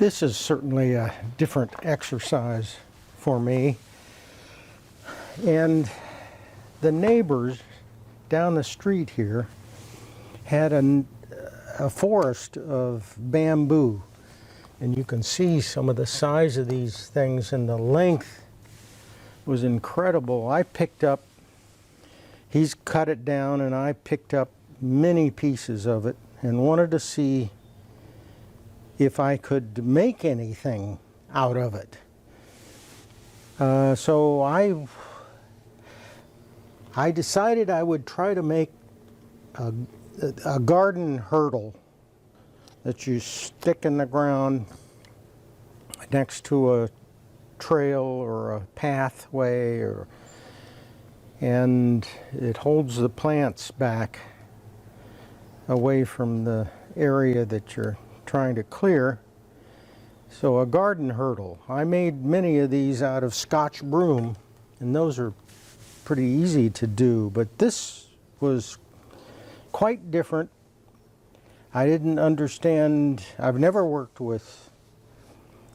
This is certainly a different exercise for me. And the neighbors down the street here had a forest of bamboo. And you can see some of the size of these things, and the length was incredible. He's cut it down, and I picked up many pieces of it and wanted to see if I could make anything out of it. So I decided I would try to make a garden hurdle that you stick in the ground next to a trail or a pathway, and it holds the plants back away from the area that you're trying to clear. So a garden hurdle. I made many of these out of Scotch broom, and those are pretty easy to do, but this was quite different. I didn't understand, I've never worked with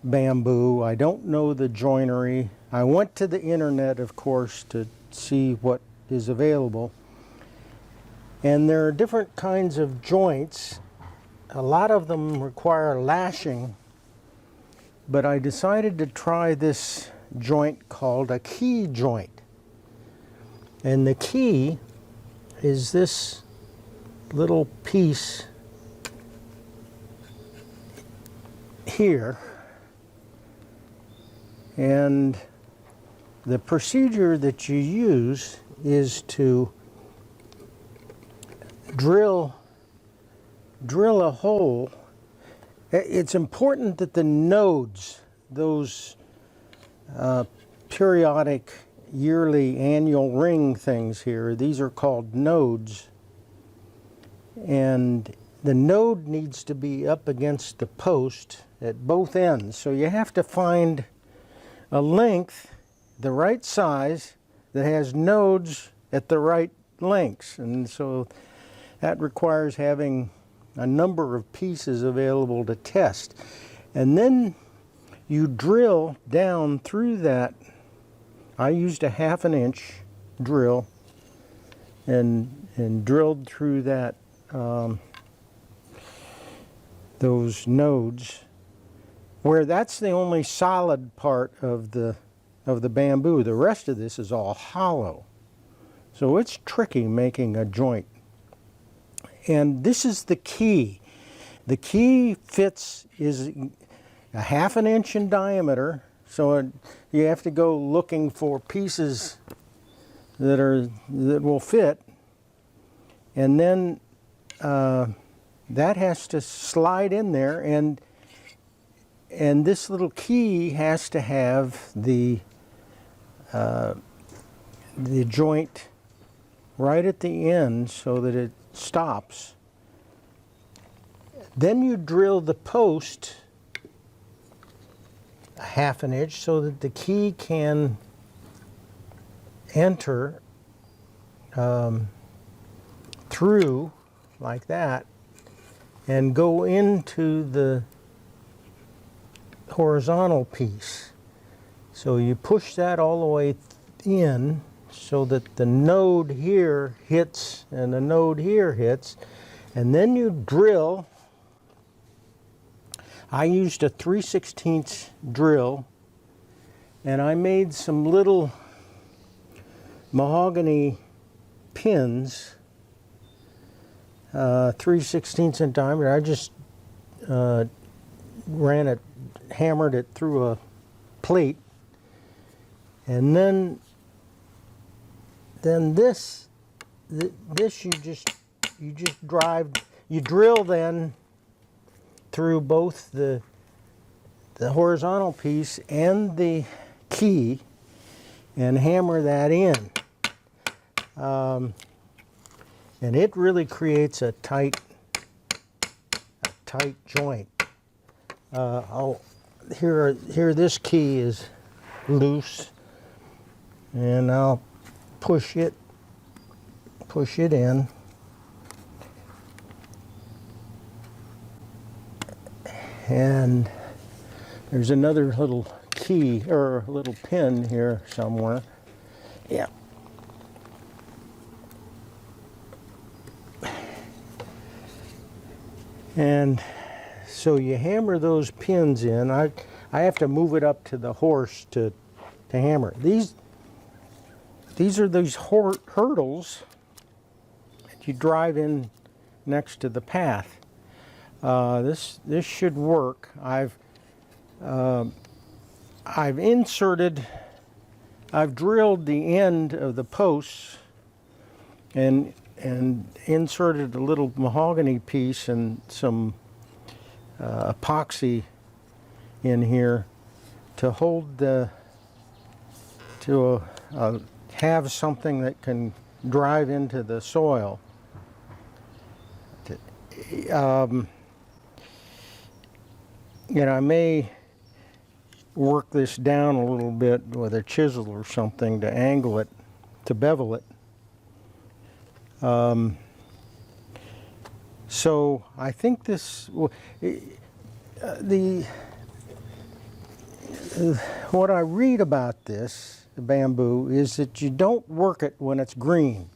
bamboo. I don't know the joinery. I went to the internet, of course, to see what is available. And there are different kinds of joints. A lot of them require lashing, but I decided to try this joint called a key joint. And the key is this little piece here. And the procedure that you use is to drill a hole. It's important that the nodes, those periodic, yearly, annual ring things here, these are called nodes. And the node needs to be up against the post at both ends. So you have to find a length, the right size, that has nodes at the right lengths. And so that requires having a number of pieces available to test. And then you drill down through that. I used a 1/2 inch drill and drilled through that those nodes, where that's the only solid part of the bamboo. The rest of this is all hollow. So it's tricky making a joint. And this is the key. The key is a 1/2 inch in diameter, so you have to go looking for pieces that will fit, and then that has to slide in there, and this little key has to have the joint right at the end so that it stops. Then you drill the post a 1/2 inch so that the key can enter through like that and go into the horizontal piece. So you push that all the way in so that the node here hits and the node here hits, and then you drill. I used a 3/16 drill, and I made some little mahogany pins, 3/16 in diameter. I just hammered it through a plate, and then this you drill then through both the horizontal piece and the key and hammer that in. And it really creates a tight joint. Here this key is loose, and I'll push it in, and There's another little key or a little pin here somewhere. Yeah. And so you hammer those pins in. I have to move it up to the horse to hammer. These are these hurdles that you drive in next to the path. This should work. I've drilled the end of the posts and inserted a little mahogany piece and some epoxy in here to hold have something that can drive into the soil. I may work this down a little bit with a chisel or something to angle it, to bevel it. So I think this, what I read about this, the bamboo, is that you don't work it when it's green.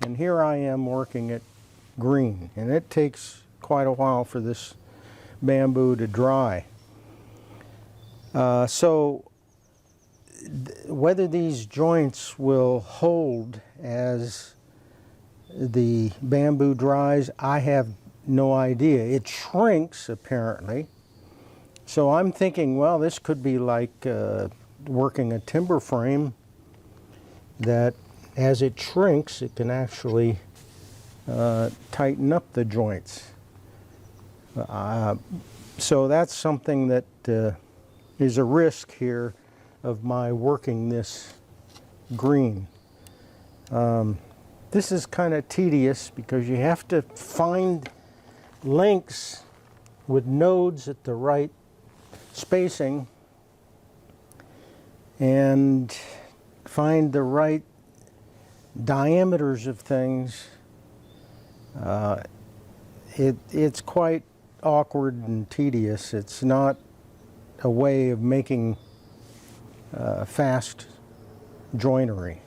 And here I am working it green, and it takes quite a while for this bamboo to dry. So whether these joints will hold as the bamboo dries, I have no idea. It shrinks apparently. So I'm thinking, well, this could be like working a timber frame, that as it shrinks, it can actually tighten up the joints. So that's something that is a risk here of my working this green. This is kind of tedious because you have to find links with nodes at the right spacing and find the right diameters of things. It's quite awkward and tedious. It's not a way of making fast joinery.